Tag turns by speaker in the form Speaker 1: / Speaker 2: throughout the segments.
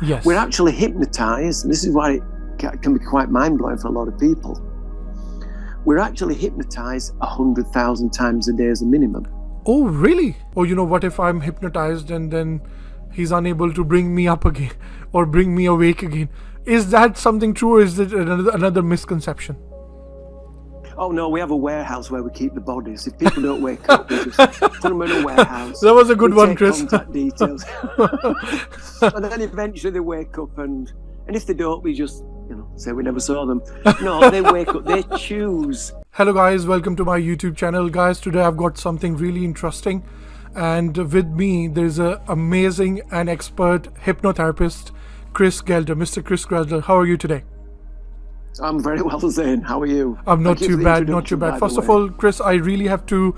Speaker 1: Yes.
Speaker 2: We're actually hypnotized, and this is why it can be quite mind-blowing for a lot of people. We're actually hypnotized 100,000 times a day as a minimum.
Speaker 1: Oh, really? Or what if I'm hypnotized and then he's unable to bring me up again or bring me awake again? Is that something true, or is it another misconception?
Speaker 2: Oh no, we have a warehouse where we keep the bodies. If people don't wake up, we just put them in a warehouse.
Speaker 1: That was a good one, Chris.
Speaker 2: Contact details. And then eventually they wake up, and if they don't, we just say we never saw them. No, they wake up, they choose.
Speaker 1: Hello guys, welcome to my YouTube channel. Guys, today I've got something really interesting, and with me there's an amazing and expert hypnotherapist, Chris Gelder. Mr. Chris Gelder, how are you today?
Speaker 2: I'm very well, Zain. How are you?
Speaker 1: I'm not too bad, not too bad. First of all, Chris, I really have to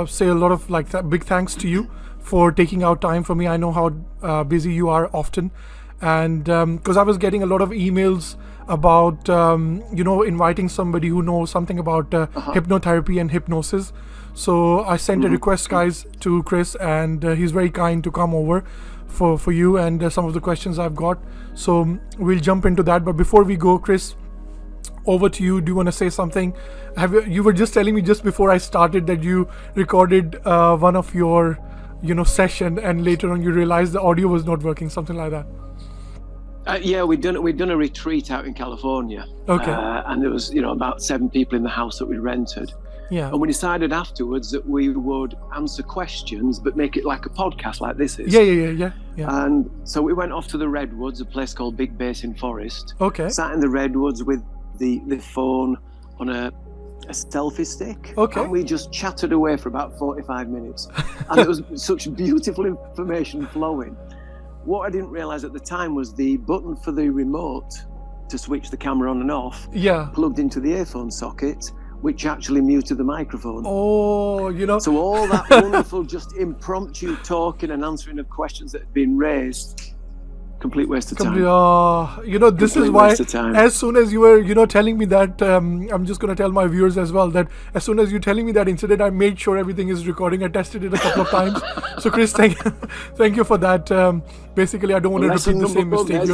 Speaker 1: say a lot of big thanks to you for taking out time for me. I know how busy you are often, and because I was getting a lot of emails about inviting somebody who knows something about hypnotherapy and hypnosis. So I sent a request, guys, to Chris, and he's very kind to come over for you and some of the questions I've got. So we'll jump into that. But before we go, Chris, over to you. Do you want to say something? You were just telling me just before I started that you recorded one of your session, and later on you realized the audio was not working, something like that.
Speaker 2: Yeah, we'd done a retreat out in California.
Speaker 1: Okay.
Speaker 2: And there was about 7 people in the house that we rented.
Speaker 1: Yeah.
Speaker 2: And we decided afterwards that we would answer questions, but make it like a podcast, like this is.
Speaker 1: Yeah.
Speaker 2: And so we went off to the Redwoods, a place called Big Basin Forest.
Speaker 1: Okay.
Speaker 2: Sat in the Redwoods with the phone on a selfie stick.
Speaker 1: Okay.
Speaker 2: And we just chatted away for about 45 minutes. And it was such beautiful information flowing. What I didn't realize at the time was the button for the remote to switch the camera on and off plugged into the earphone socket, which actually muted the microphone.
Speaker 1: Oh,
Speaker 2: So all that wonderful, just impromptu talking and answering of questions that had been raised, complete waste of time.
Speaker 1: This is why, as soon as you were, telling me that, I'm just going to tell my viewers as well that as soon as you're telling me that incident, I made sure everything is recording. I tested it a couple of times. So, Chris, thank you for that. Basically, I don't want to repeat the same mistake.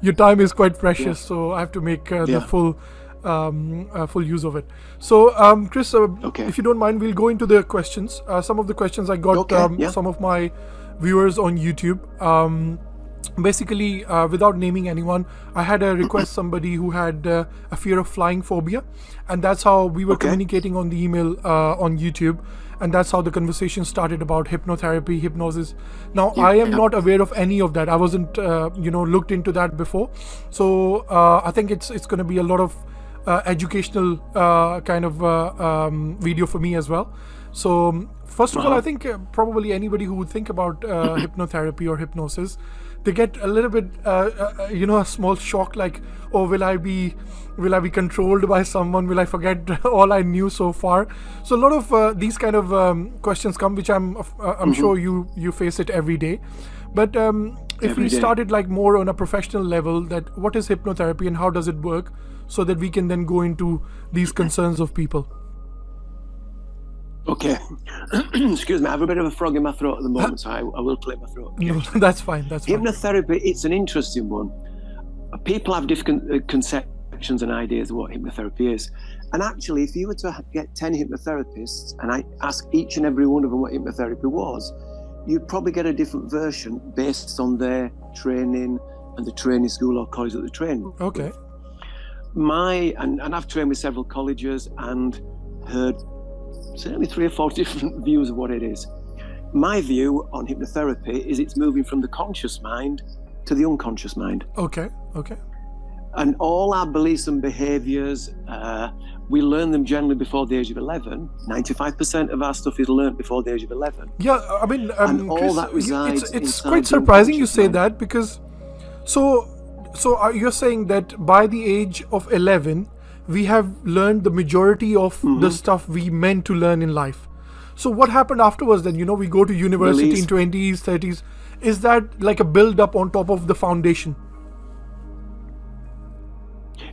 Speaker 1: Your time is quite precious, so I have to make the full use of it. So, Chris, if you don't mind, we'll go into the questions. Some of the questions I got some of my viewers on YouTube. Basically, without naming anyone, I had a request somebody who had a fear of flying phobia, and that's how we were communicating on the email on YouTube, and that's how the conversation started about hypnotherapy, hypnosis. Now, I am not aware of any of that. I wasn't looked into that before, so I think it's going to be a lot of educational kind of video for me as well. So first of all, I think probably anybody who would think about hypnotherapy or hypnosis, they get a little bit a small shock, like, oh, will I be controlled by someone? Will I forget all I knew so far? So a lot of these kind of questions come, which I'm sure you face it every day. But if we started like more on a professional level, that what is hypnotherapy and how does it work, so that we can then go into these concerns of people.
Speaker 2: Okay. Excuse me, I have a bit of a frog in my throat at the moment, so I will clear my throat.
Speaker 1: No, that's fine.
Speaker 2: Hypnotherapy, it's an interesting one. People have different conceptions and ideas of what hypnotherapy is. And actually, if you were to get 10 hypnotherapists and I ask each and every one of them what hypnotherapy was, you'd probably get a different version based on their training and the training school or college that they train.
Speaker 1: Okay.
Speaker 2: And I've trained with several colleges and heard certainly 3 or 4 different views of what it is. My view on hypnotherapy is it's moving from the conscious mind to the unconscious mind.
Speaker 1: Okay.
Speaker 2: And all our beliefs and behaviors, we learn them generally before the age of 11. 95% of our stuff is learned before the age of 11.
Speaker 1: Yeah, I mean,
Speaker 2: and all
Speaker 1: Chris,
Speaker 2: that resides
Speaker 1: it's quite surprising you say that, because so you're saying that by the age of 11, we have learned the majority of the stuff we meant to learn in life. So what happened afterwards then? We go to university in 20s, 30s. Is that like a build up on top of the foundation?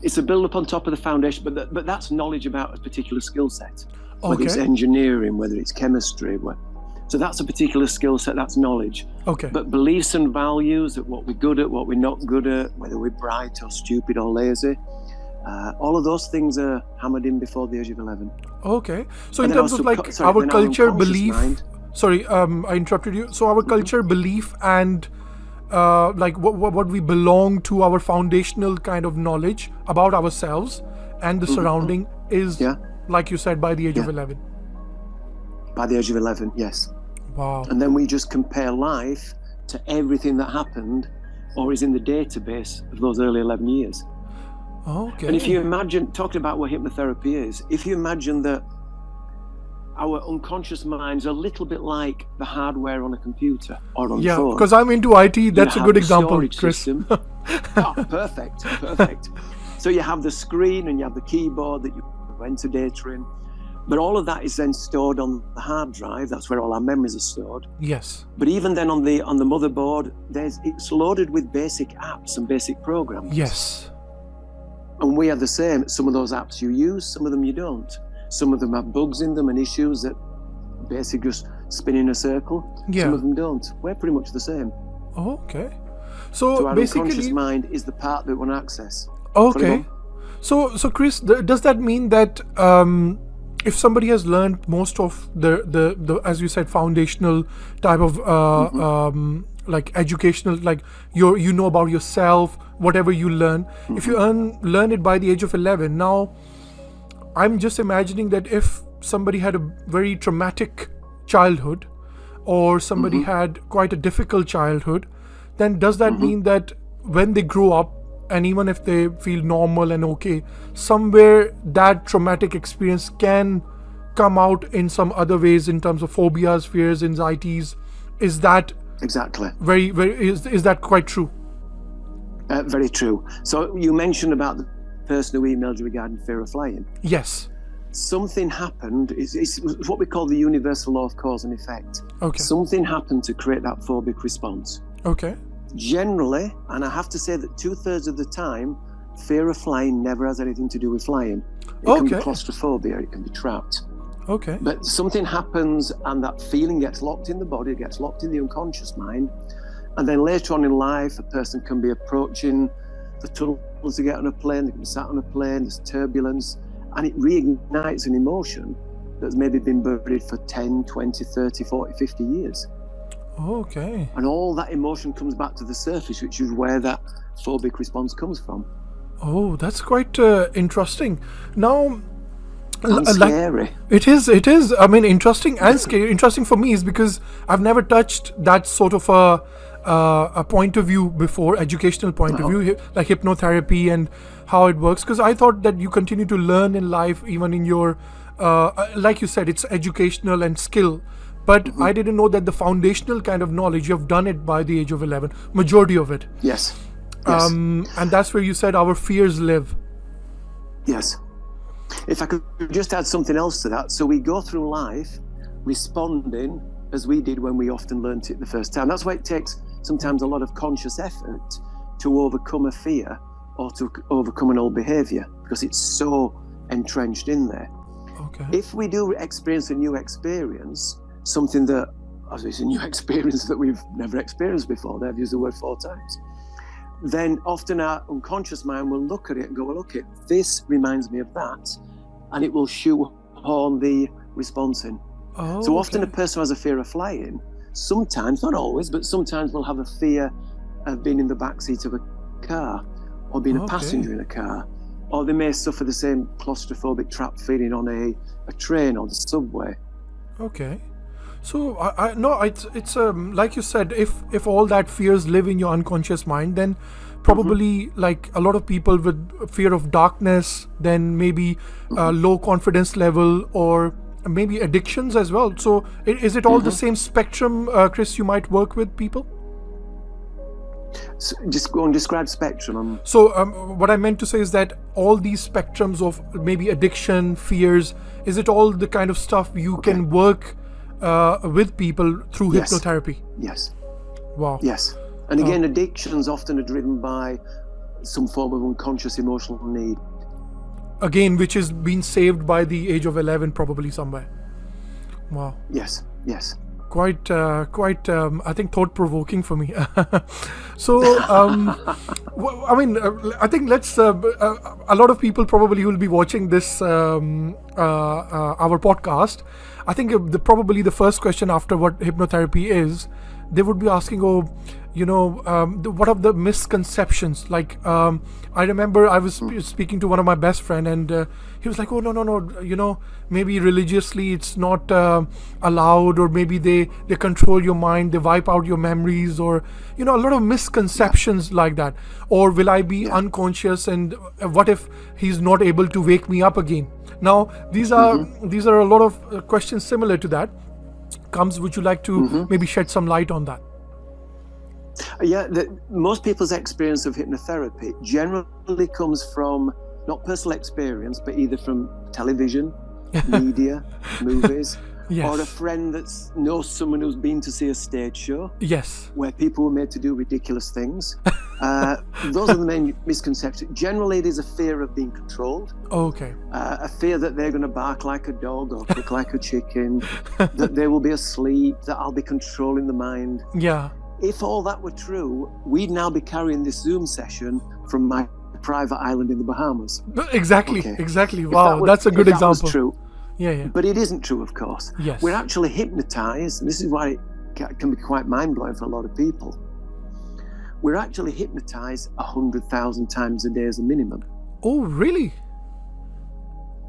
Speaker 2: It's a build up on top of the foundation, but that's knowledge about a particular skill set. Whether
Speaker 1: Okay.
Speaker 2: it's engineering, whether it's chemistry, So that's a particular skill set, that's knowledge.
Speaker 1: Okay.
Speaker 2: But beliefs and values, at what we're good at, what we're not good at, whether we're bright or stupid or lazy, all of those things are hammered in before the age of 11.
Speaker 1: Okay. So
Speaker 2: And
Speaker 1: in
Speaker 2: then
Speaker 1: terms of
Speaker 2: also
Speaker 1: like
Speaker 2: sorry,
Speaker 1: our
Speaker 2: then
Speaker 1: culture
Speaker 2: unconscious
Speaker 1: belief,
Speaker 2: mind.
Speaker 1: sorry, I interrupted you. So our culture belief and like what we belong to, our foundational kind of knowledge about ourselves and the surrounding is, like you said, by the age of 11.
Speaker 2: By the age of 11, yes.
Speaker 1: Wow.
Speaker 2: And then we just compare life to everything that happened or is in the database of those early 11 years.
Speaker 1: Okay.
Speaker 2: And if you imagine, talking about what hypnotherapy is, if you imagine that our unconscious minds are a little bit like the hardware on a computer or on a phone.
Speaker 1: Yeah, because I'm into IT, that's a good example, Chris.
Speaker 2: Perfect. So you have the screen and you have the keyboard that you enter data in. But all of that is then stored on the hard drive. That's where all our memories are stored.
Speaker 1: Yes.
Speaker 2: But even then on the motherboard, it's loaded with basic apps and basic programs.
Speaker 1: Yes.
Speaker 2: And we are the same. Some of those apps you use, some of them you don't. Some of them have bugs in them and issues that basically just spin in a circle.
Speaker 1: Yeah.
Speaker 2: Some of them don't. We're pretty much the same.
Speaker 1: Okay. So
Speaker 2: our
Speaker 1: basically,
Speaker 2: unconscious mind is the part that we want to access.
Speaker 1: Okay. So Chris, does that mean that if somebody has learned most of the as you said, foundational type of like educational, like you know about yourself, whatever you learn, if you learn it by the age of 11, now I'm just imagining that if somebody had a very traumatic childhood or somebody had quite a difficult childhood, then does that mean that when they grow up, and even if they feel normal and okay, somewhere that traumatic experience can come out in some other ways in terms of phobias, fears, anxieties? Is that
Speaker 2: exactly
Speaker 1: very is that quite true?
Speaker 2: Very true. So you mentioned about the person who emailed you regarding fear of flying.
Speaker 1: Yes.
Speaker 2: Something happened. It's what we call the universal law of cause and effect.
Speaker 1: Okay.
Speaker 2: Something happened to create that phobic response.
Speaker 1: Okay.
Speaker 2: Generally, and I have to say that 2/3 of the time, fear of flying never has anything to do with flying. It can be claustrophobia, it can be trapped.
Speaker 1: Okay.
Speaker 2: But something happens and that feeling gets locked in the body, gets locked in the unconscious mind. And then later on in life, a person can be approaching the tunnels to get on a plane, they can be sat on a plane, there's turbulence, and it reignites an emotion that's maybe been buried for 10, 20, 30, 40, 50 years.
Speaker 1: Okay.
Speaker 2: And all that emotion comes back to the surface, which is where that phobic response comes from.
Speaker 1: Oh, that's quite interesting. Now,
Speaker 2: and scary.
Speaker 1: It is. I mean, interesting and scary. Interesting for me is because I've never touched that sort of a point of view before, educational point of view, like hypnotherapy and how it works. Because I thought that you continue to learn in life, even in your, like you said, it's educational and skill. But I didn't know that the foundational kind of knowledge, you have done it by the age of 11, majority of it.
Speaker 2: Yes.
Speaker 1: And that's where you said our fears live.
Speaker 2: Yes. If I could just add something else to that. So we go through life responding as we did when we often learnt it the first time. That's why it takes sometimes a lot of conscious effort to overcome a fear or to overcome an old behavior, because it's so entrenched in there.
Speaker 1: Okay.
Speaker 2: If we do experience a new experience, something that it's a new experience that we've never experienced before, they've used the word 4 times, then often our unconscious mind will look at it and go, well, okay, this reminds me of that, and it will shoehorn the response in. So often a person who has a fear of flying, sometimes, not always, but sometimes will have a fear of being in the backseat of a car or being a passenger in a car, or they may suffer the same claustrophobic trap feeling on a train or the subway.
Speaker 1: Okay. So I no, it's like you said, if all that fears live in your unconscious mind, then probably like a lot of people with fear of darkness, then maybe low confidence level, or maybe addictions as well. So is it all the same spectrum, Chris, you might work with people?
Speaker 2: So just go and describe spectrum.
Speaker 1: So what I meant to say is that all these spectrums of maybe addiction, fears, is it all the kind of stuff you can work with people through hypnotherapy?
Speaker 2: Yes.
Speaker 1: Wow.
Speaker 2: Yes. And again, addictions often are driven by some form of unconscious emotional need.
Speaker 1: Again, which is being saved by the age of 11, probably somewhere. Wow.
Speaker 2: Yes. Yes.
Speaker 1: quite, I think, thought-provoking for me. So, I mean, I think let's. A lot of people probably will be watching this our podcast. I think probably the first question after what hypnotherapy is, they would be asking, oh, what are the misconceptions? Like, I remember I was speaking to one of my best friend, and he was like, oh, no, maybe religiously it's not allowed, or maybe they control your mind, they wipe out your memories, or a lot of misconceptions like that. Or will I be unconscious, and what if he's not able to wake me up again? Now these are a lot of questions similar to that. Would you like to maybe shed some light on that?
Speaker 2: Yeah, most people's experience of hypnotherapy generally comes from not personal experience, but either from television, media, movies, or a friend that knows someone who's been to see a stage show.
Speaker 1: Yes.
Speaker 2: Where people were made to do ridiculous things. Those are the main misconceptions. Generally, it is a fear of being controlled.
Speaker 1: Okay.
Speaker 2: A fear that they're going to bark like a dog or kick like a chicken, that they will be asleep, that I'll be controlling the mind.
Speaker 1: Yeah.
Speaker 2: If all that were true, we'd now be carrying this Zoom session from my private island in the Bahamas.
Speaker 1: Exactly. Wow, that's a good example.
Speaker 2: That was true.
Speaker 1: Yeah.
Speaker 2: But it isn't true, of course.
Speaker 1: Yes.
Speaker 2: We're actually hypnotized, and this is why it can be quite mind-blowing for a lot of people. We're actually hypnotized 100,000 times a day as a minimum.
Speaker 1: Oh, really?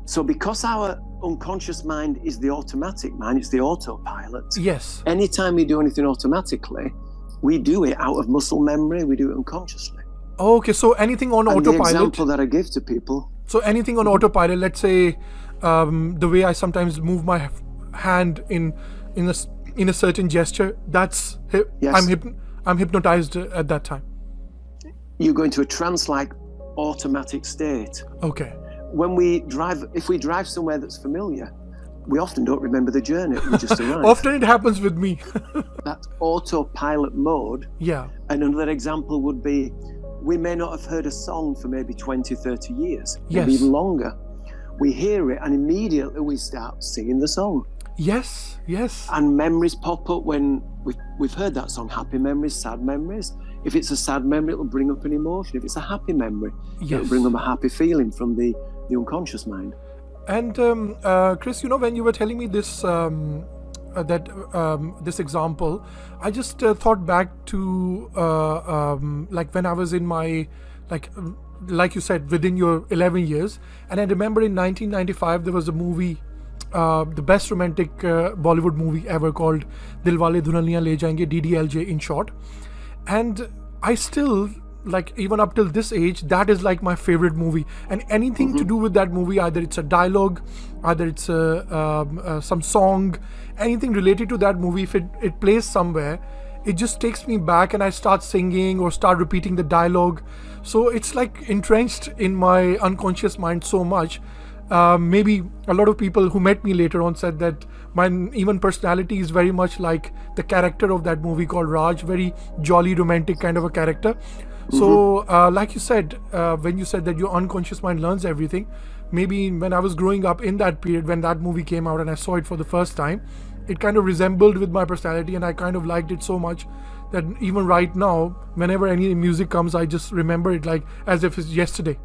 Speaker 2: So because our unconscious mind is the automatic mind, it's the autopilot.
Speaker 1: Yes.
Speaker 2: Anytime we do anything automatically, we do it out of muscle memory, we do it unconsciously.
Speaker 1: Okay, so anything on autopilot.
Speaker 2: The example that I give to people. So
Speaker 1: anything on autopilot, let's say the way I sometimes move my hand in a certain gesture, that's I'm hypnotized at that time.
Speaker 2: You go into a trance-like automatic state.
Speaker 1: Okay.
Speaker 2: If we drive somewhere that's familiar, we often don't remember the journey. We just arrive.
Speaker 1: Often it happens with me.
Speaker 2: That autopilot mode.
Speaker 1: Yeah.
Speaker 2: And another example would be, we may not have heard a song for maybe 20, 30 years, maybe even longer. We hear it and immediately we start singing the song.
Speaker 1: Yes.
Speaker 2: And memories pop up when we've heard that song, happy memories, sad memories. If it's a sad memory, it'll bring up an emotion. If it's a happy memory, it'll bring up a happy feeling from the unconscious mind. And
Speaker 1: Chris, when you were telling me this this example, I just thought back to like when I was in my like you said, within your 11 years, and I remember in 1995 there was a movie, the best romantic Bollywood movie ever, called Dilwale Dulhaniya Le Jayenge, DDLJ in short. And I still, even up till this age, that is like my favorite movie. And anything to do with that movie, either it's a dialogue, either it's some song, anything related to that movie, if it plays somewhere, it just takes me back and I start singing or start repeating the dialogue. So it's like entrenched in my unconscious mind so much. Maybe a lot of people who met me later on said that my even personality is very much like the character of that movie called Raj, very jolly, romantic kind of a character. So like you said, when you said that your unconscious mind learns everything, maybe when I was growing up in that period, when that movie came out and I saw it for the first time, it kind of resembled with my personality, and I kind of liked it so much that even right now, whenever any music comes, I just remember it like as if it's yesterday.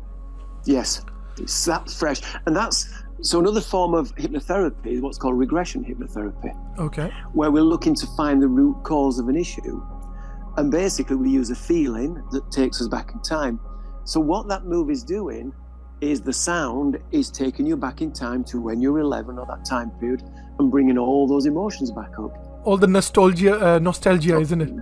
Speaker 2: Yes, it's that fresh. And so another form of hypnotherapy is what's called regression hypnotherapy.
Speaker 1: Okay.
Speaker 2: Where we're looking to find the root cause of an issue. And basically we use a feeling that takes us back in time. So what that movie's doing is the sound is taking you back in time to when you were 11 or that time period and bringing all those emotions back up.
Speaker 1: All the nostalgia, isn't it?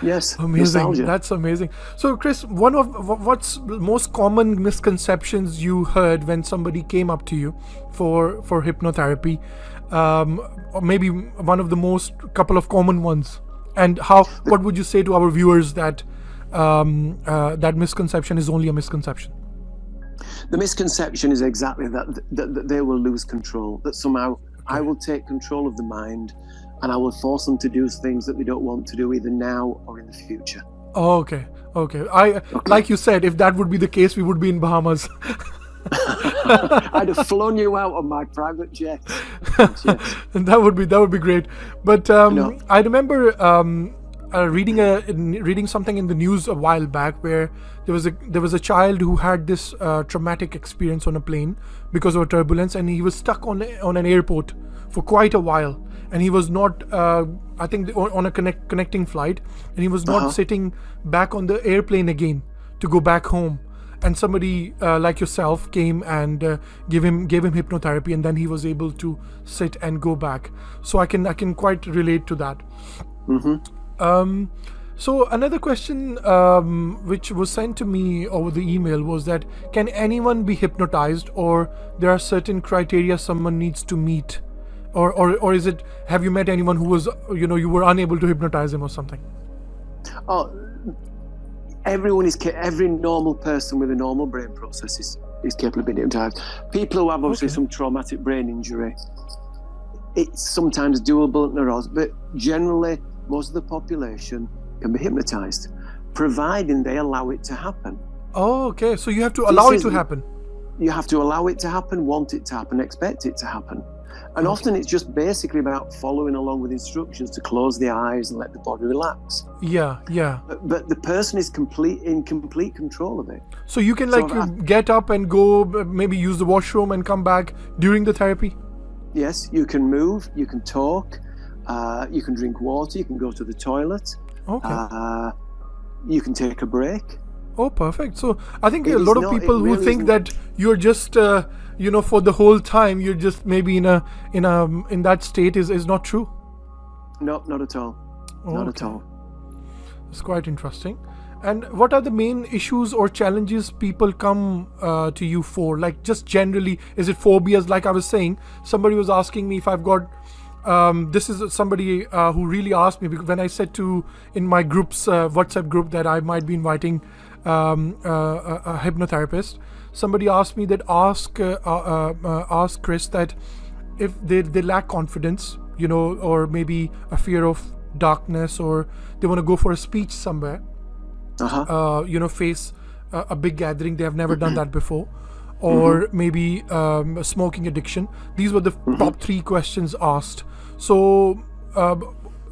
Speaker 2: Yes.
Speaker 1: Amazing.
Speaker 2: Nostalgia.
Speaker 1: That's amazing. So, Chris, what's the most common misconceptions you heard when somebody came up to you for hypnotherapy? Or maybe one of the most couple of common ones. And what would you say to our viewers that that misconception is only a misconception?
Speaker 2: The misconception is exactly that they will lose control, that somehow I will take control of the mind and I will force them to do things that they don't want to do either now or in the future.
Speaker 1: Oh, okay. Like you said, if that would be the case, we would be in Bahamas.
Speaker 2: I'd have flown you out on my private jet. Yes.
Speaker 1: That would be great. But I remember reading something in the news a while back where there was a child who had this traumatic experience on a plane because of a turbulence, and he was stuck on an airport for quite a while, and he was not I think on a connecting flight, and he was not sitting back on the airplane again to go back home. And somebody like yourself came and gave him hypnotherapy, and then he was able to sit and go back. So I can quite relate to that. So another question which was sent to me over the email was that, can anyone be hypnotized, or there are certain criteria someone needs to meet, or is it, have you met anyone who was, you were unable to hypnotize him or something?
Speaker 2: Oh, every normal person with a normal brain process is capable of being hypnotized. People who have obviously some traumatic brain injury, it's sometimes doable, but generally most of the population can be hypnotized, providing they allow it to happen.
Speaker 1: Oh, okay. So you have to allow it to happen.
Speaker 2: You have to allow it to happen, want it to happen, expect it to happen. And often it's just basically about following along with instructions to close the eyes and let the body relax.
Speaker 1: Yeah.
Speaker 2: But the person is in complete control of it.
Speaker 1: So you can get up and go, maybe use the washroom and come back during the therapy?
Speaker 2: Yes, you can move, you can talk, you can drink water, you can go to the toilet.
Speaker 1: Okay.
Speaker 2: You can take a break.
Speaker 1: Oh, perfect. So I think a lot of people who think that you're just, for the whole time, you're just maybe in that state is not true.
Speaker 2: No, not at all. Not at all.
Speaker 1: It's quite interesting. And what are the main issues or challenges people come to you for? Like, just generally, is it phobias? Like I was saying, somebody was asking me if I've got. This is somebody who really asked me, because when I said in my group's WhatsApp group that I might be inviting a hypnotherapist, somebody asked me that ask Chris that if they lack confidence, or maybe a fear of darkness, or they want to go for a speech somewhere, face a big gathering, they have never done that before, or maybe a smoking addiction. These were the top 3 questions asked. So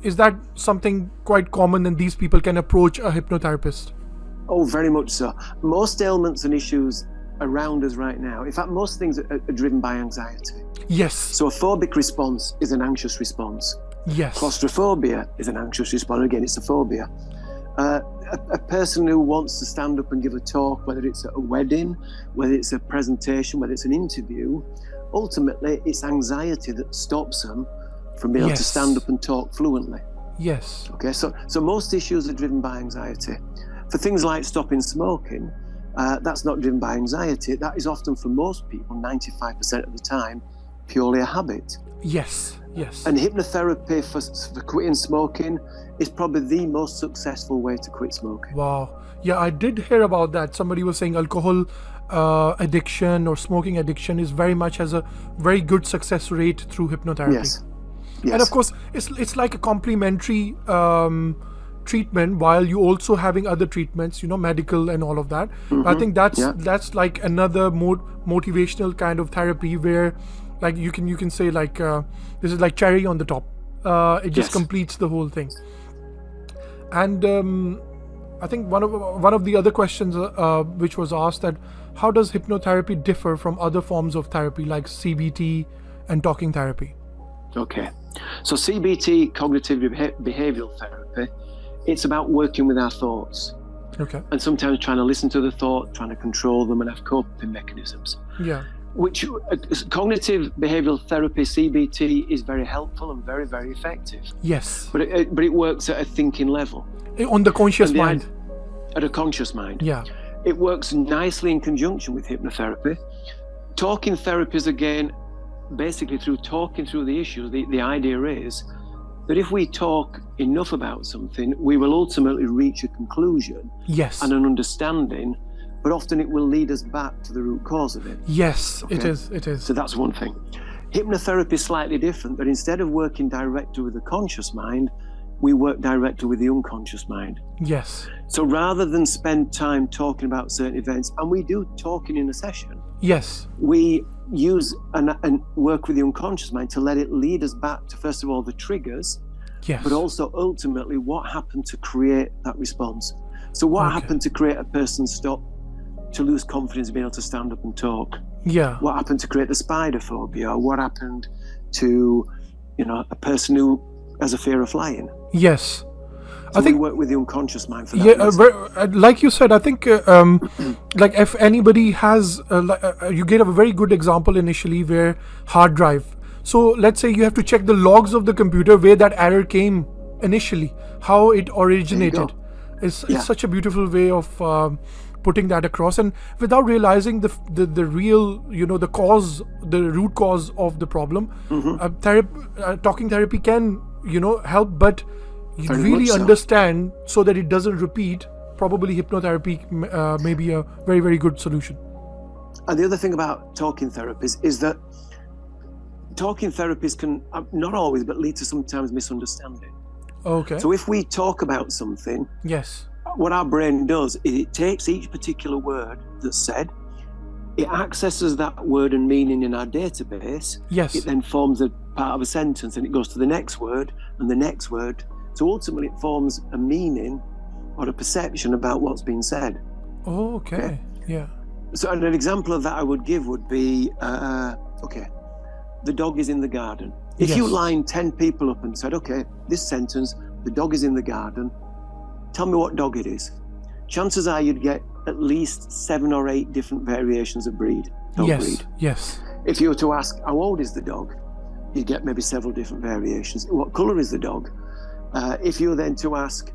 Speaker 1: is that something quite common, and these people can approach a hypnotherapist?
Speaker 2: Oh, very much so. Most ailments and issues around us right now, in fact, most things are driven by anxiety.
Speaker 1: Yes.
Speaker 2: So a phobic response is an anxious response.
Speaker 1: Yes.
Speaker 2: Claustrophobia is an anxious response. Again, it's a phobia. A person who wants to stand up and give a talk, whether it's at a wedding, whether it's a presentation, whether it's an interview, ultimately it's anxiety that stops them from being able to stand up and talk fluently.
Speaker 1: Yes.
Speaker 2: Okay, so most issues are driven by anxiety. For things like stopping smoking, that's not driven by anxiety. That is often, for most people, 95% of the time, purely a habit.
Speaker 1: Yes.
Speaker 2: And hypnotherapy for quitting smoking is probably the most successful way to quit smoking.
Speaker 1: Wow. Yeah, I did hear about that. Somebody was saying alcohol addiction or smoking addiction is has a very good success rate through hypnotherapy.
Speaker 2: Yes.
Speaker 1: And of course, it's like a complementary treatment, while you also having other treatments, medical and all of that. I think that's like another motivational kind of therapy where, like, you can say like this is like cherry on the top. It just completes the whole thing. And I think one of the other questions which was asked, that how does hypnotherapy differ from other forms of therapy like CBT and talking therapy?
Speaker 2: Okay, so CBT, cognitive behavioral therapy, it's about working with our thoughts.
Speaker 1: Okay.
Speaker 2: And sometimes trying to listen to the thought, trying to control them and have coping mechanisms.
Speaker 1: Yeah.
Speaker 2: Which cognitive behavioral therapy, CBT, is very helpful and very, very effective.
Speaker 1: Yes.
Speaker 2: But it works at a thinking level.
Speaker 1: On the conscious mind.
Speaker 2: At a conscious mind.
Speaker 1: Yeah.
Speaker 2: It works nicely in conjunction with hypnotherapy. Talking therapies, again, basically through talking through the issues, the idea is that if we talk enough about something, we will ultimately reach a conclusion and an understanding, but often it will lead us back to the root cause of it.
Speaker 1: Yes, okay? It is.
Speaker 2: So that's one thing. Hypnotherapy is slightly different, but instead of working directly with the conscious mind, we work directly with the unconscious mind.
Speaker 1: Yes.
Speaker 2: So rather than spend time talking about certain events, and we do talking in a session,
Speaker 1: Yes.
Speaker 2: We use and work with the unconscious mind to let it lead us back to, first of all, the triggers,
Speaker 1: Yes.
Speaker 2: but also ultimately what happened to create that response. So what happened to create a person to lose confidence in being able to stand up and talk?
Speaker 1: Yeah.
Speaker 2: What happened to create the spider phobia? Or what happened to, a person who has a fear of flying?
Speaker 1: Yes.
Speaker 2: So
Speaker 1: I think
Speaker 2: we work with the unconscious mind for that.
Speaker 1: Yeah, like you said, I think like if anybody has, you gave a very good example initially where hard drive. So let's say you have to check the logs of the computer where that error came initially, how it originated. It's such a beautiful way of putting that across, and without realizing the real, the cause, the root cause of the problem. Talking therapy can, help, but you really understand so that it doesn't repeat. Probably hypnotherapy may be a very, very good solution.
Speaker 2: And the other thing about talking therapies is that talking therapies can, not always, but lead to sometimes misunderstanding.
Speaker 1: Okay.
Speaker 2: So if we talk about something,
Speaker 1: yes,
Speaker 2: what our brain does is it takes each particular word that's said, it accesses that word and meaning in our database.
Speaker 1: Yes.
Speaker 2: It then forms a part of a sentence, and it goes to the next word and the next word. So ultimately it forms a meaning or a perception about what's being said.
Speaker 1: Oh, okay. Yeah.
Speaker 2: So an example of that I would give would be, the dog is in the garden. If you lined 10 people up and said, okay, this sentence, the dog is in the garden, tell me what dog it is. Chances are you'd get at least 7 or 8 different variations of breed. Breed.
Speaker 1: Yes.
Speaker 2: If you were to ask, how old is the dog? You'd get maybe several different variations. What color is the dog? If you were then to ask,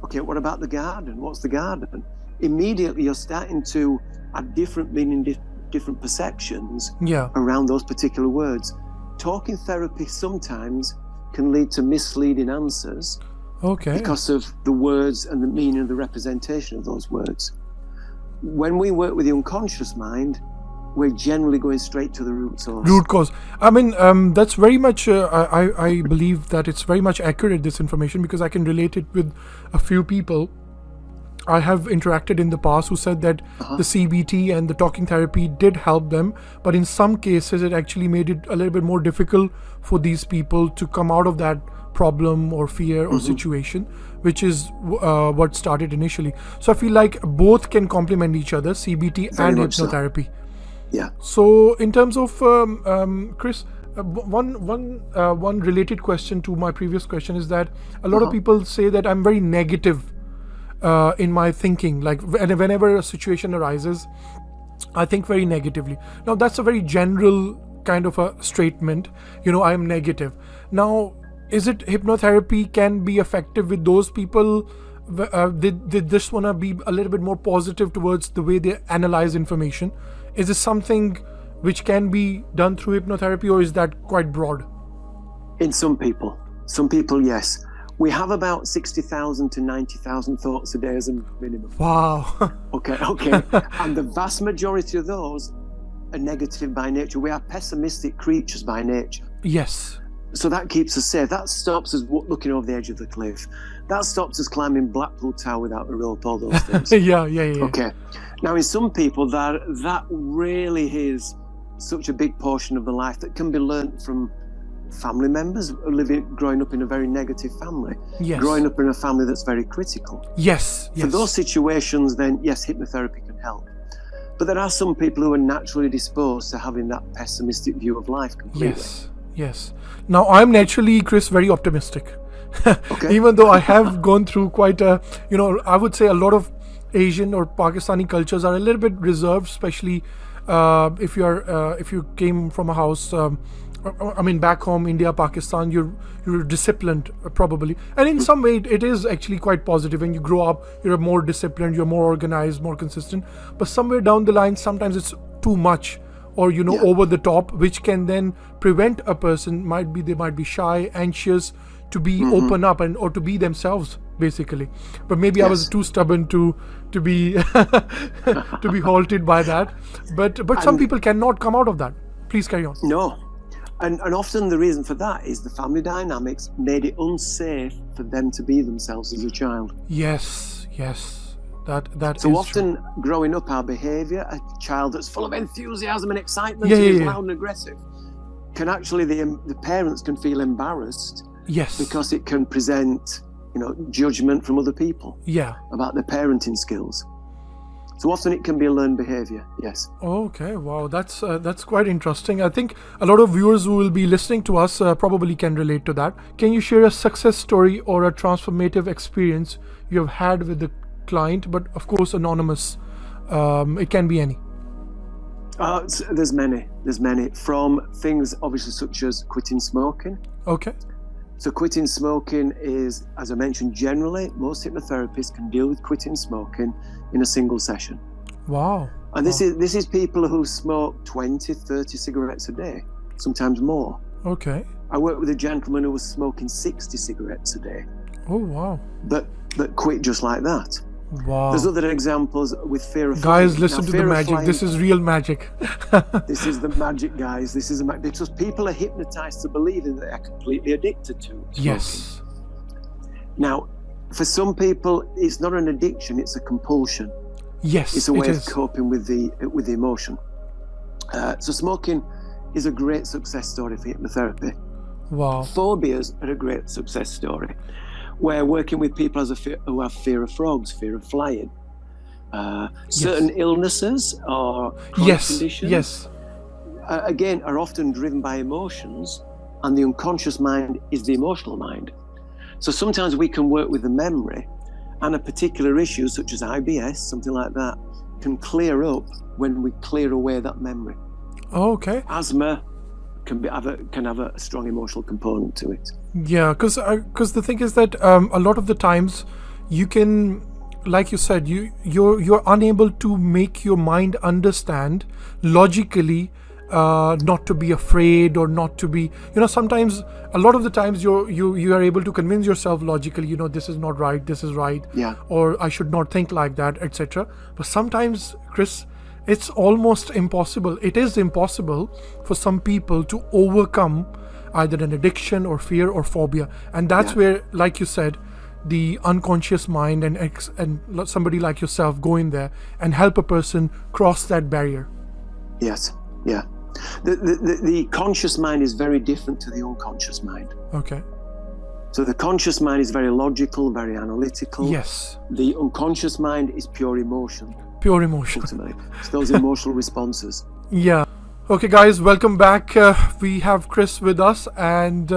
Speaker 2: okay, what about the garden? What's the garden? Immediately you're starting to add different meaning, different perceptions around those particular words. Talking therapy sometimes can lead to misleading answers because of the words and the meaning of the representation of those words. When we work with the unconscious mind, we're generally going straight to the root source.
Speaker 1: Root cause. I mean, that's very much, I believe that it's very much accurate, this information, because I can relate it with a few people I have interacted in the past who said that the CBT and the talking therapy did help them, but in some cases it actually made it a little bit more difficult for these people to come out of that problem or fear or situation, which is what started initially. So I feel like both can complement each other, CBT
Speaker 2: Very
Speaker 1: and
Speaker 2: much so.
Speaker 1: hypnotherapy.
Speaker 2: Yeah.
Speaker 1: So in terms of Chris, one related question to my previous question is that a lot of people say that I'm very negative in my thinking. Like whenever a situation arises, I think very negatively. Now that's a very general kind of a statement. I am negative. Now, is it hypnotherapy can be effective with those people? They just want to be a little bit more positive towards the way they analyze information. Is this something which can be done through hypnotherapy, or is that quite broad?
Speaker 2: In some people, yes. We have about 60,000 to 90,000 thoughts a day as a minimum.
Speaker 1: Wow.
Speaker 2: Okay. And the vast majority of those are negative by nature. We are pessimistic creatures by nature.
Speaker 1: Yes.
Speaker 2: So that keeps us safe. That stops us looking over the edge of the cliff. That stops us climbing Blackpool Tower without a rope, all those things.
Speaker 1: Yeah.
Speaker 2: Okay. Now, in some people, that really is such a big portion of the life that can be learnt from family members growing up in a very negative family, growing up in a family that's very critical.
Speaker 1: Yes.
Speaker 2: For those situations, then yes, hypnotherapy can help. But there are some people who are naturally disposed to having that pessimistic view of life completely.
Speaker 1: Yes. Now, I'm naturally, Chris, very optimistic. Even though I have gone through quite a, I would say a lot of Asian or Pakistani cultures are a little bit reserved, especially if you came from a house, back home, India, Pakistan, you're disciplined probably, and in some way it is actually quite positive. When you grow up, you're more disciplined, you're more organized, more consistent. But somewhere down the line, sometimes it's too much, or over the top, which can then prevent a person. They might be shy, anxious to be open up or to be themselves, basically. But maybe I was too stubborn to be to be halted by that. But some people cannot come out of that. Please carry on.
Speaker 2: No. And often the reason for that is the family dynamics made it unsafe for them to be themselves as a child.
Speaker 1: Yes. That
Speaker 2: so
Speaker 1: is
Speaker 2: often
Speaker 1: true.
Speaker 2: growing up, our behavior, a child that's full of enthusiasm and excitement
Speaker 1: Yeah,
Speaker 2: and
Speaker 1: yeah,
Speaker 2: is
Speaker 1: yeah.
Speaker 2: loud and aggressive, can actually, the parents can feel embarrassed
Speaker 1: Yes.
Speaker 2: because it can present, judgment from other people
Speaker 1: Yeah.
Speaker 2: about their parenting skills. So often it can be a learned behavior. Yes.
Speaker 1: Okay, wow, that's quite interesting. I think a lot of viewers who will be listening to us probably can relate to that. Can you share a success story or a transformative experience you have had with the client, but of course anonymous? It can be any.
Speaker 2: There's many. From things obviously such as quitting smoking.
Speaker 1: Okay.
Speaker 2: So quitting smoking is, as I mentioned, generally most hypnotherapists can deal with quitting smoking in a single session.
Speaker 1: Wow.
Speaker 2: And this is people who smoke 20, 30 cigarettes a day, sometimes more.
Speaker 1: Okay.
Speaker 2: I worked with a gentleman who was smoking 60 cigarettes a day.
Speaker 1: Oh, wow.
Speaker 2: But quit just like that.
Speaker 1: Wow.
Speaker 2: There's other examples with fear of
Speaker 1: Guys,
Speaker 2: flying.
Speaker 1: listen to the magic. This is real magic.
Speaker 2: This is the magic, guys. This is the magic. Because people are hypnotized to believing that they're completely addicted to smoking.
Speaker 1: Yes.
Speaker 2: Now, for some people, it's not an addiction, it's a compulsion.
Speaker 1: Yes,
Speaker 2: it's a way of coping with the emotion. So smoking is a great success story for hypnotherapy.
Speaker 1: Wow.
Speaker 2: Phobias are a great success story. We're working with people who have fear of frogs, fear of flying, certain illnesses or chronic conditions.
Speaker 1: Yes.
Speaker 2: Again, are often driven by emotions, and the unconscious mind is the emotional mind. So sometimes we can work with the memory, and a particular issue such as IBS, something like that, can clear up when we clear away that memory.
Speaker 1: Okay.
Speaker 2: Asthma can have a strong emotional component to it.
Speaker 1: Yeah, because the thing is that a lot of the times you can, like you said, you're unable to make your mind understand logically, not to be afraid or not to be, sometimes a lot of the times you are able to convince yourself logically, this is not right, this is right, or I should not think like that, etc. But sometimes, Chris, it's almost impossible. It is impossible for some people to overcome either an addiction or fear or phobia. And that's where, like you said, the unconscious mind and somebody like yourself go in there and help a person cross that barrier.
Speaker 2: Yes. Yeah. The conscious mind is very different to the unconscious mind.
Speaker 1: Okay.
Speaker 2: So the conscious mind is very logical, very analytical.
Speaker 1: Yes.
Speaker 2: The unconscious mind is pure emotion.
Speaker 1: Pure emotion.
Speaker 2: Ultimately. It's those emotional responses.
Speaker 1: Yeah. Okay, guys, welcome back. We have Chris with us, and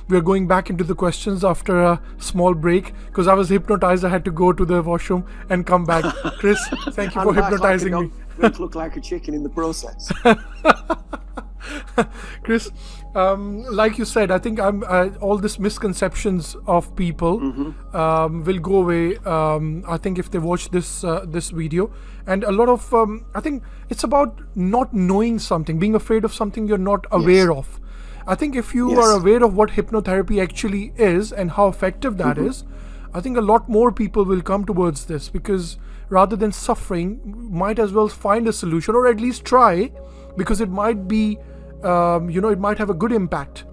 Speaker 1: we're going back into the questions after a small break because I was hypnotized. I had to go to the washroom and come back. Chris, thank you for hypnotizing me.
Speaker 2: Don't look like a chicken in the process.
Speaker 1: Chris, like you said, I think all these misconceptions of people will go away. I think if they watch this video, and a lot of I think it's about not knowing something, being afraid of something you're not aware of. I think if you are aware of what hypnotherapy actually is and how effective that is, I think a lot more people will come towards this, because rather than suffering, might as well find a solution, or at least try, because it might be, it might have a good impact.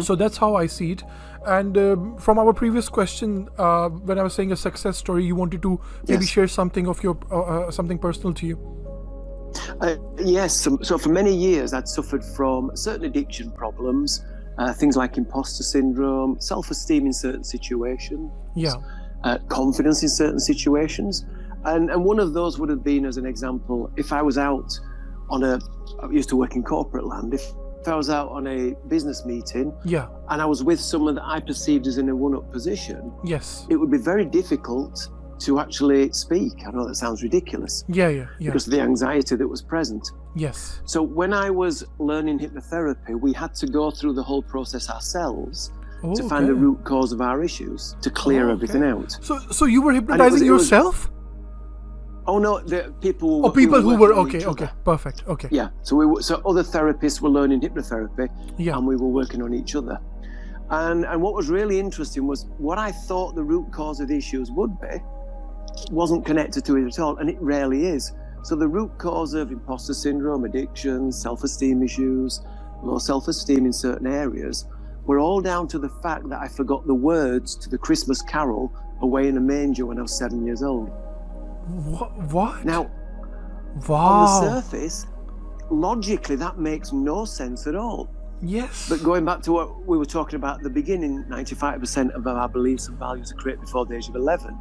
Speaker 1: So that's how I see it. And from our previous question, when I was saying a success story, you wanted to maybe share something of your something personal to you.
Speaker 2: Yes. So for many years, I'd suffered from certain addiction problems, things like imposter syndrome, self-esteem in certain situations, confidence in certain situations. And one of those would have been, as an example, if I was out I used to work in corporate land, if I was out on a business meeting and I was with someone that I perceived as in a one-up position, it would be very difficult to actually speak. I know that sounds ridiculous. Because of the anxiety that was present. So when I was learning hypnotherapy, we had to go through the whole process ourselves to find the root cause of our issues, to clear everything out.
Speaker 1: So you were hypnotizing yourself?
Speaker 2: Oh no, the people.
Speaker 1: Who were okay. Perfect. Okay.
Speaker 2: Yeah. So other therapists were learning hypnotherapy, and we were working on each other. And what was really interesting was what I thought the root cause of the issues would be wasn't connected to it at all, and it rarely is. So the root cause of imposter syndrome, addiction, self-esteem issues, low self-esteem in certain areas, were all down to the fact that I forgot the words to the Christmas carol "Away in a Manger" when I was 7 years old.
Speaker 1: What?
Speaker 2: Now,
Speaker 1: Wow.
Speaker 2: on the surface, logically, that makes no sense at all.
Speaker 1: Yes.
Speaker 2: But going back to what we were talking about at the beginning, 95% of our beliefs and values are created before the age of 11.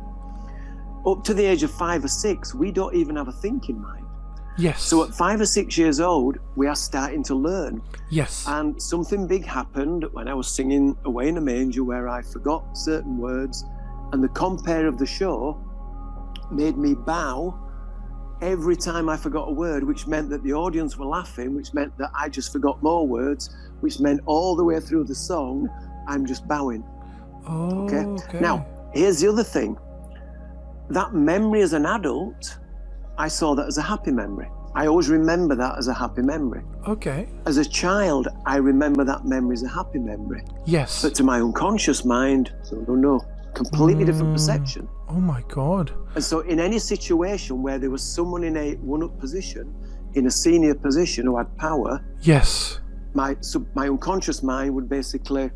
Speaker 2: Up to the age of 5 or 6, we don't even have a thinking mind.
Speaker 1: Yes.
Speaker 2: So at 5 or 6 years old, we are starting to learn.
Speaker 1: Yes.
Speaker 2: And something big happened when I was singing Away in a Manger, where I forgot certain words, and the compere of the show made me bow every time I forgot a word, which meant that the audience were laughing, which meant that I just forgot more words, which meant all the way through the song, I'm just bowing.
Speaker 1: Oh, okay.
Speaker 2: Now, here's the other thing. That memory as an adult, I saw that as a happy memory. I always remember that as a happy memory.
Speaker 1: Okay.
Speaker 2: As a child, I remember that memory as a happy memory.
Speaker 1: Yes.
Speaker 2: But to my unconscious mind, no, completely different perception.
Speaker 1: Oh my God.
Speaker 2: And so in any situation where there was someone in a one-up position, in a senior position who had power,
Speaker 1: yes,
Speaker 2: my unconscious mind would basically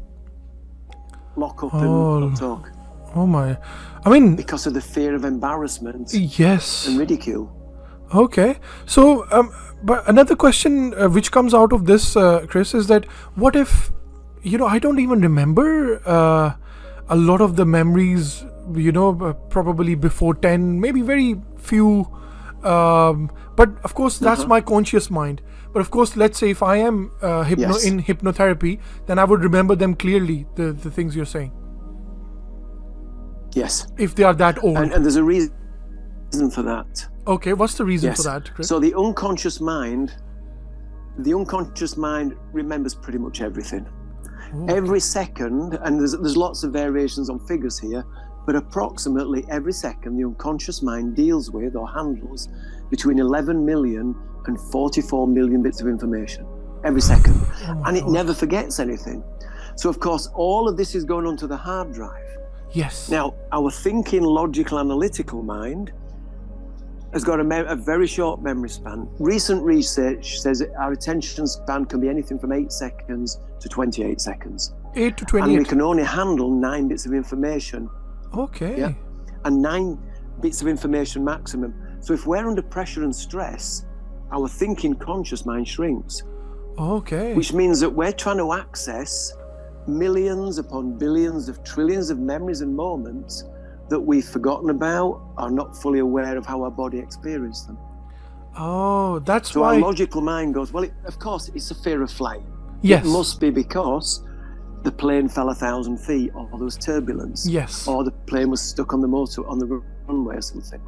Speaker 2: lock up and not talk.
Speaker 1: Oh my. I mean,
Speaker 2: because of the fear of embarrassment
Speaker 1: yes,
Speaker 2: and ridicule.
Speaker 1: Okay. So, but another question which comes out of this, Chris, is that what if, I don't even remember a lot of the memories, probably before 10, maybe very few. But of course, that's my conscious mind. But of course, let's say if I am in hypnotherapy, then I would remember them clearly, the things you're saying.
Speaker 2: Yes.
Speaker 1: If they are that old.
Speaker 2: And there's a reason for that.
Speaker 1: Okay, what's the reason for that, Chris?
Speaker 2: So the unconscious mind remembers pretty much everything. Okay. Every second, and there's lots of variations on figures here, but approximately every second the unconscious mind deals with or handles between 11 million and 44 million bits of information every second. And it never forgets anything. So of course, all of this is going onto the hard drive.
Speaker 1: Yes.
Speaker 2: Now, our thinking, logical, analytical mind has got a very short memory span. Recent research says that our attention span can be anything from 8 seconds to 28 seconds.
Speaker 1: 8 to 28.
Speaker 2: And we can only handle 9 bits of information.
Speaker 1: Okay.
Speaker 2: Yeah? And 9 bits of information maximum. So if we're under pressure and stress, our thinking conscious mind shrinks.
Speaker 1: Okay.
Speaker 2: Which means that we're trying to access millions upon billions of trillions of memories and moments that we've forgotten about, are not fully aware of how our body experienced them.
Speaker 1: Oh, that's
Speaker 2: so
Speaker 1: why.
Speaker 2: So our logical mind goes, well, of course, it's a fear of flying.
Speaker 1: Yes.
Speaker 2: It must be because the plane fell 1,000 feet, or there was turbulence.
Speaker 1: Yes.
Speaker 2: Or the plane was stuck on the runway or something.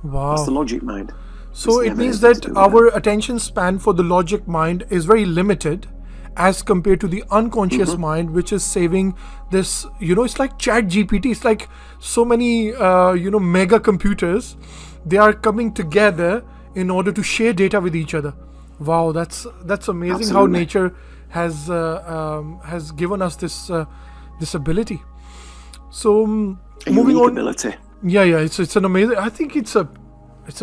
Speaker 1: Wow.
Speaker 2: That's the logic mind.
Speaker 1: So it means that our attention span for the logic mind is very limited as compared to the unconscious mind, which is saving this, it's like Chat GPT. It's like so many, mega computers. They are coming together in order to share data with each other. Wow, that's amazing. Absolutely. How nature has given us this ability. So moving on.
Speaker 2: Ability.
Speaker 1: Yeah, it's an amazing. I think it's a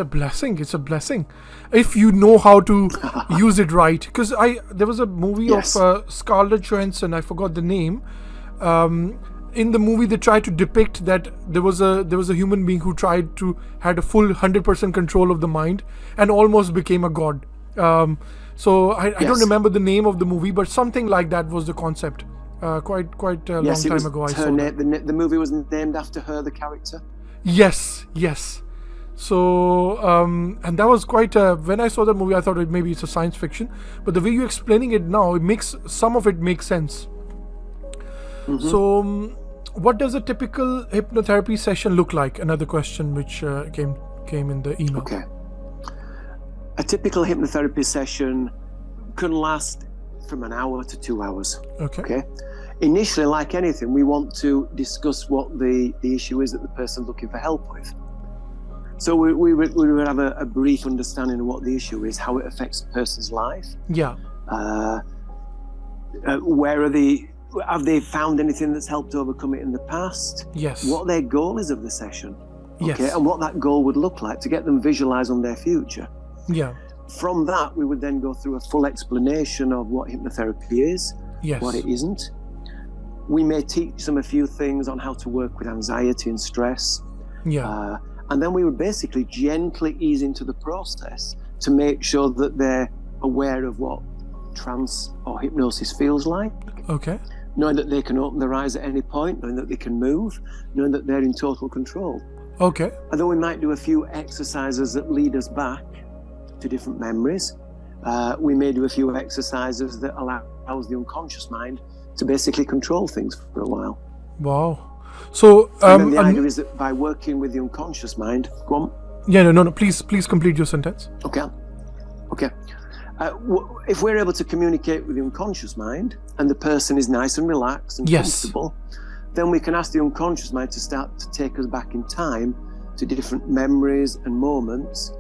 Speaker 1: blessing. It's a blessing if you know how to use it right. Because there was a movie of Scarlett Johansson. I forgot the name. In the movie, they tried to depict that there was a human being who had a full 100% control of the mind and almost became a god. So I don't remember the name of the movie, but something like that was the concept. Quite a long time ago. I saw that.
Speaker 2: The movie was named after her, the character.
Speaker 1: Yes. So, and that was quite, when I saw the movie, I thought maybe it's a science fiction, but the way you're explaining it now, some of it makes sense. So, what does a typical hypnotherapy session look like? Another question which came in the email.
Speaker 2: Okay. A typical hypnotherapy session can last from an hour to 2 hours. Okay. Initially, like anything, we want to discuss what the issue is that the person's looking for help with. So we would have a brief understanding of what the issue is, how it affects a person's life.
Speaker 1: Yeah.
Speaker 2: Where have they found anything that's helped overcome it in the past?
Speaker 1: Yes.
Speaker 2: What their goal is of the session.
Speaker 1: Yes.
Speaker 2: And what that goal would look like to get them visualize on their future.
Speaker 1: Yeah.
Speaker 2: From that, we would then go through a full explanation of what hypnotherapy is, what it isn't. We may teach them a few things on how to work with anxiety and stress.
Speaker 1: Yeah.
Speaker 2: And then we would basically gently ease into the process to make sure that they're aware of what trance or hypnosis feels like.
Speaker 1: Okay.
Speaker 2: Knowing that they can open their eyes at any point, knowing that they can move, knowing that they're in total control.
Speaker 1: Okay.
Speaker 2: Although we might do a few exercises that lead us back to different memories, we may do a few exercises that allows the unconscious mind to basically control things for a while.
Speaker 1: Wow. So
Speaker 2: and then the idea is that by working with the unconscious mind, go on.
Speaker 1: Yeah, no. Please complete your sentence.
Speaker 2: Okay. If we're able to communicate with the unconscious mind and the person is nice and relaxed and comfortable, then we can ask the unconscious mind to start to take us back in time to different memories and moments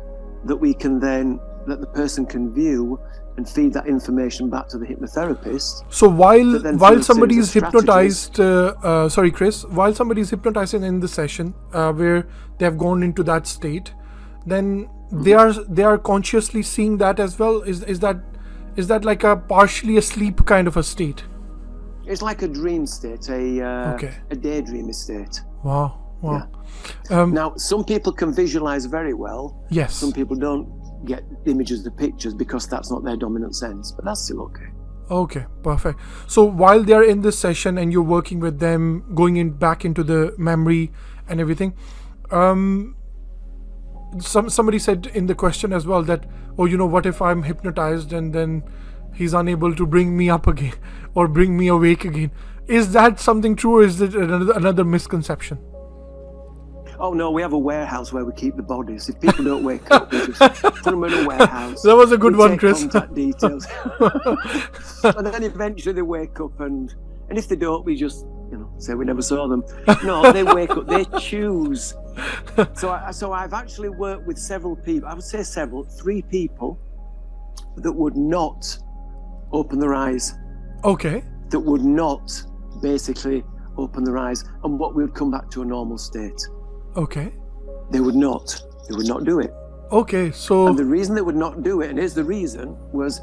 Speaker 2: that we can then, that the person can view and feed that information back to the hypnotherapist.
Speaker 1: So while somebody is hypnotized, sorry Chris, while somebody is hypnotized in the session where they have gone into that state, then they are consciously seeing that as well. Is that like a partially asleep kind of a state?
Speaker 2: It's like a dream state, a daydreamy state.
Speaker 1: Wow.
Speaker 2: Yeah. Now, some people can visualize very well.
Speaker 1: Yes.
Speaker 2: Some people don't get images, the pictures, because that's not their dominant sense, but that's still okay.
Speaker 1: Okay, perfect. So while they're in this session and you're working with them, going back into the memory and everything, somebody said in the question as well that, what if I'm hypnotized and then he's unable to bring me up again or bring me awake again? Is that something true, or is it another misconception?
Speaker 2: Oh no, we have a warehouse where we keep the bodies. If people don't wake up, we just put them in a warehouse.
Speaker 1: That was a good one, Chris.
Speaker 2: Contact details. And then eventually they wake up, and if they don't, we just say we never saw them. No, they wake up, they choose. So I've actually worked with several people. I would say 3 people that would not open their eyes.
Speaker 1: Okay.
Speaker 2: That would not basically open their eyes, and what we would come back to a normal state.
Speaker 1: Okay.
Speaker 2: They would not do it.
Speaker 1: Okay, so...
Speaker 2: And the reason they would not do it, and here's the reason, was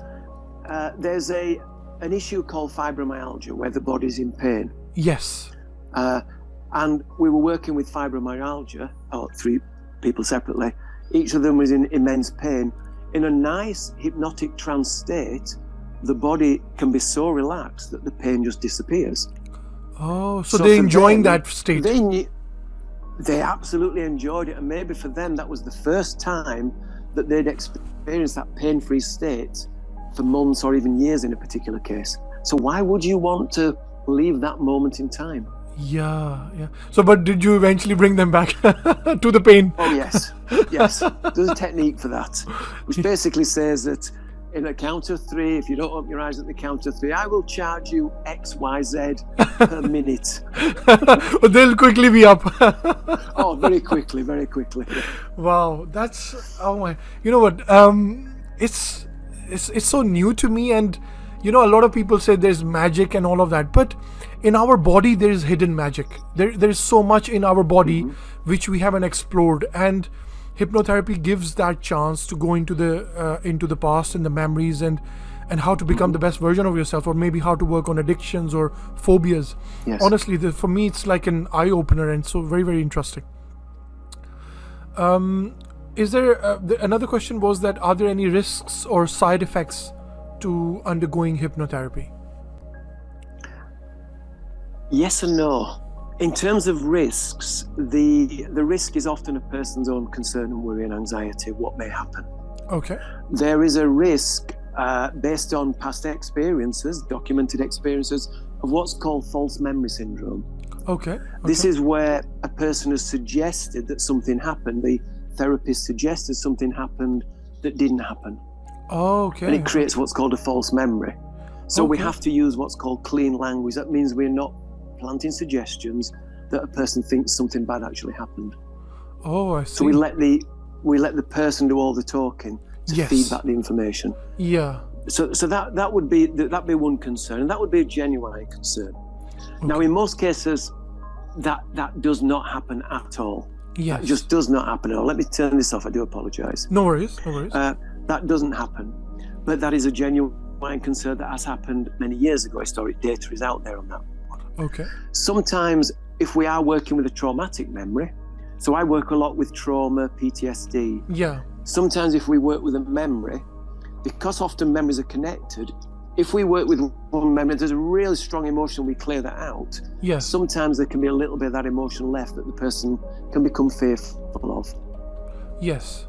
Speaker 2: there's an issue called fibromyalgia, where the body's in pain.
Speaker 1: Yes.
Speaker 2: And we were working with fibromyalgia, 3 people separately. Each of them was in immense pain. In a nice hypnotic trance state, the body can be so relaxed that the pain just disappears.
Speaker 1: Oh, so they're enjoying that state.
Speaker 2: They absolutely enjoyed it, and maybe for them that was the first time that they'd experienced that pain-free state for months or even years in a particular case. So why would you want to leave that moment in time?
Speaker 1: Yeah. So, but did you eventually bring them back to the pain?
Speaker 2: Oh yes. There's a technique for that, which basically says that in a count of 3, if you don't open your eyes at the count of 3, I will charge you XYZ per minute.
Speaker 1: They'll quickly be up.
Speaker 2: Oh, very quickly.
Speaker 1: Wow, that's, oh my, you know what? It's so new to me, and a lot of people say there's magic and all of that, but in our body there is hidden magic. There is so much in our body which we haven't explored, and hypnotherapy gives that chance to go into the past and the memories and how to become the best version of yourself, or maybe how to work on addictions or phobias.
Speaker 2: Yes.
Speaker 1: Honestly, for me it's like an eye opener, and so very, very interesting. Is there another question was that, are there any risks or side effects to undergoing hypnotherapy?
Speaker 2: Yes and no. In terms of risks, the risk is often a person's own concern and worry and anxiety of what may happen.
Speaker 1: Okay.
Speaker 2: There is a risk based on past experiences, documented experiences, of what's called false memory syndrome.
Speaker 1: Okay.
Speaker 2: This is where a person has suggested that something happened. The therapist suggested something happened that didn't happen.
Speaker 1: Okay.
Speaker 2: And it creates what's called a false memory. So we have to use what's called clean language. That means we're not planting suggestions that a person thinks something bad actually happened.
Speaker 1: Oh, I see.
Speaker 2: So we let the person do all the talking to feed back the information.
Speaker 1: Yeah.
Speaker 2: So that would be one concern, and that would be a genuine concern. Okay. Now, in most cases, that does not happen at all.
Speaker 1: Yes.
Speaker 2: That just does not happen at all. Let me turn this off. I do apologize.
Speaker 1: No worries.
Speaker 2: That doesn't happen, but that is a genuine concern that has happened many years ago. Historic data is out there on that.
Speaker 1: Okay.
Speaker 2: Sometimes, if we are working with a traumatic memory, So I work a lot with trauma, PTSD.
Speaker 1: Yeah.
Speaker 2: Sometimes if we work with a memory, because often memories are connected, if we work with one memory, there's a really strong emotion, we clear that out.
Speaker 1: Yes.
Speaker 2: Sometimes there can be a little bit of that emotion left that the person can become fearful of.
Speaker 1: Yes.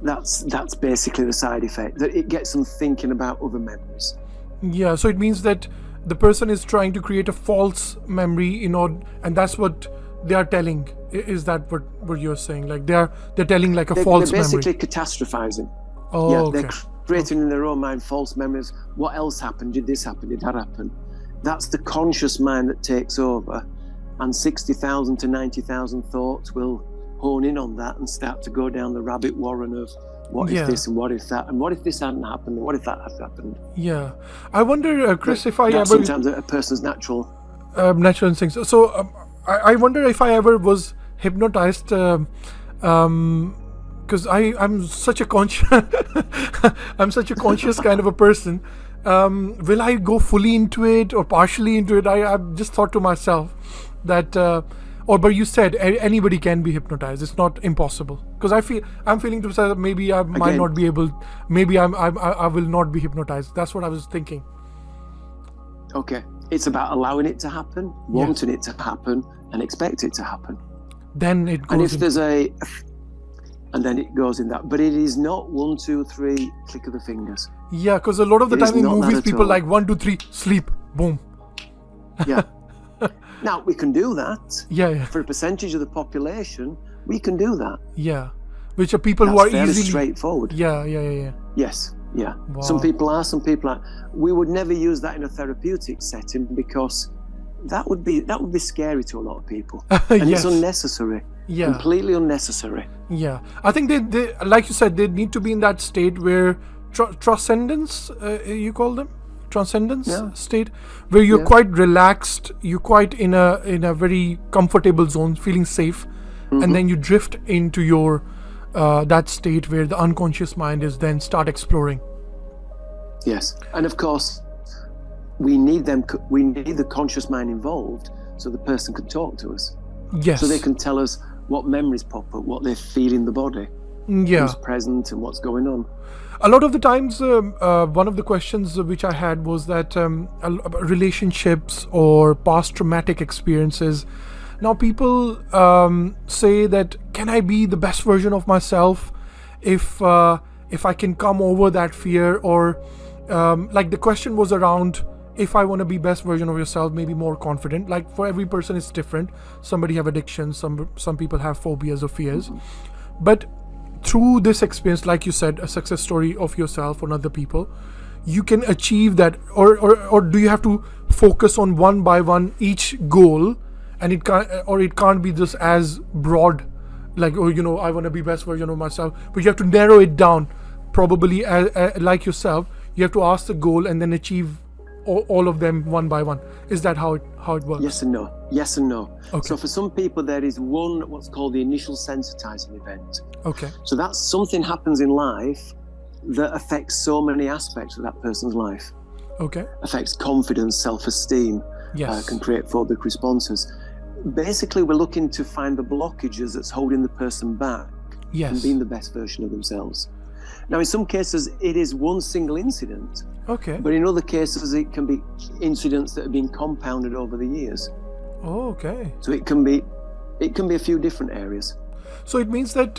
Speaker 2: That's basically the side effect, that it gets them thinking about other memories.
Speaker 1: Yeah, so it means that the person is trying to create a false memory and that's what they are telling. Is that what you're saying? Like they're telling like a false
Speaker 2: memory.
Speaker 1: They're
Speaker 2: basically catastrophizing.
Speaker 1: Oh,
Speaker 2: yeah,
Speaker 1: okay.
Speaker 2: They're creating in their own mind false memories. What else happened? Did this happen? Did that happen? That's the conscious mind that takes over, and 60,000 to 90,000 thoughts will hone in on that and start to go down the rabbit warren of what if this and what if that, and what if this hadn't happened, and what if that had happened.
Speaker 1: Yeah, I wonder, Chris,
Speaker 2: but
Speaker 1: if I ever
Speaker 2: sometimes a person's natural
Speaker 1: instincts. So I wonder if I ever was hypnotized, because I'm such a conscious I'm such a conscious kind of a person. Will I go fully into it or partially into it? I've just thought to myself that but you said anybody can be hypnotized. It's not impossible, because I'm feeling to say that maybe I might not be able. Maybe I will not be hypnotized. That's what I was thinking.
Speaker 2: Okay, it's about allowing it to happen, wanting it to happen, and expect it to happen.
Speaker 1: Then it goes.
Speaker 2: And if there's and then it goes in that. But it is not 1, 2, 3, click of the fingers.
Speaker 1: Yeah, because a lot of the time in movies, people like 1, 2, 3, sleep, boom.
Speaker 2: Yeah. Now, we can do that.
Speaker 1: Yeah.
Speaker 2: For a percentage of the population, we can do that.
Speaker 1: Yeah. Which are people
Speaker 2: That's
Speaker 1: who are
Speaker 2: fairly
Speaker 1: easily...
Speaker 2: straightforward.
Speaker 1: Yeah.
Speaker 2: Yes, yeah.
Speaker 1: Wow.
Speaker 2: Some people are, some people aren't. We would never use that in a therapeutic setting because that would be scary to a lot of people. And it's unnecessary.
Speaker 1: Yeah.
Speaker 2: Completely unnecessary.
Speaker 1: Yeah. I think they like you said, they need to be in that state where transcendence, you call them? Transcendence state, where you're quite relaxed, you're quite in a very comfortable zone, feeling safe, and then you drift into your that state where the unconscious mind is then start exploring.
Speaker 2: Yes, and of course we need the conscious mind involved so the person can talk to us.
Speaker 1: Yes.
Speaker 2: So they can tell us what memories pop up, what they feel in the body, who's present and what's going on.
Speaker 1: A lot of the times, one of the questions which I had was that relationships or past traumatic experiences. Now people say that, can I be the best version of myself if I can come over that fear, or like the question was around, if I want to be best version of yourself, maybe more confident. Like for every person it's different. Somebody have addictions, some people have phobias or fears. But through this experience, like you said, a success story of yourself or other people, you can achieve that, or do you have to focus on one by one each goal, and it can't be just as broad, like, I want to be best version of myself, but you have to narrow it down. Probably like yourself, you have to ask the goal and then achieve all of them one by one. Is that how it works?
Speaker 2: Yes and no. Yes and no.
Speaker 1: Okay.
Speaker 2: So for some people there is what's called the initial sensitizing event.
Speaker 1: Okay.
Speaker 2: So that's something happens in life that affects so many aspects of that person's life.
Speaker 1: Okay.
Speaker 2: Affects confidence, self-esteem, can create phobic responses. Basically, we're looking to find the blockages that's holding the person back from being the best version of themselves. Now, in some cases, it is one single incident.
Speaker 1: Okay.
Speaker 2: But in other cases, it can be incidents that have been compounded over the years.
Speaker 1: Oh, okay.
Speaker 2: So it can be a few different areas.
Speaker 1: So it means that,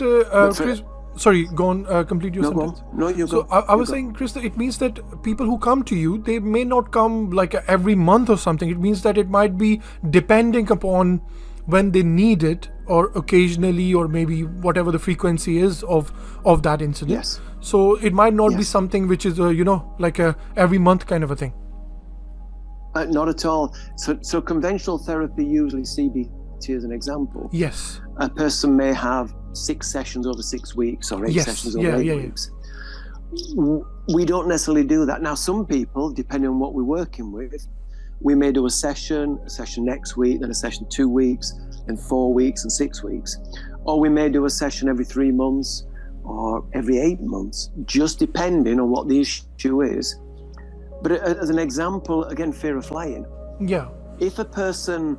Speaker 1: Chris, sorry, go on, complete your sentence.
Speaker 2: No, you go.
Speaker 1: So I was saying, Chris, that it means that people who come to you, they may not come like every month or something. It means that it might be depending upon when they need it, or occasionally, or maybe whatever the frequency is of that incident.
Speaker 2: Yes.
Speaker 1: So it might not be something which is, like a every month kind of a thing.
Speaker 2: Not at all. So conventional therapy, usually CBT as an example.
Speaker 1: Yes.
Speaker 2: A person may have 6 sessions over 6 weeks, or 8 sessions over 8 weeks. We don't necessarily do that. Now, some people, depending on what we're working with, we may do a session next week, then a session 2 weeks, then 4 weeks and 6 weeks. Or we may do a session every 3 months or every 8 months, just depending on what the issue is. But as an example, again, fear of flying.
Speaker 1: Yeah.
Speaker 2: If a person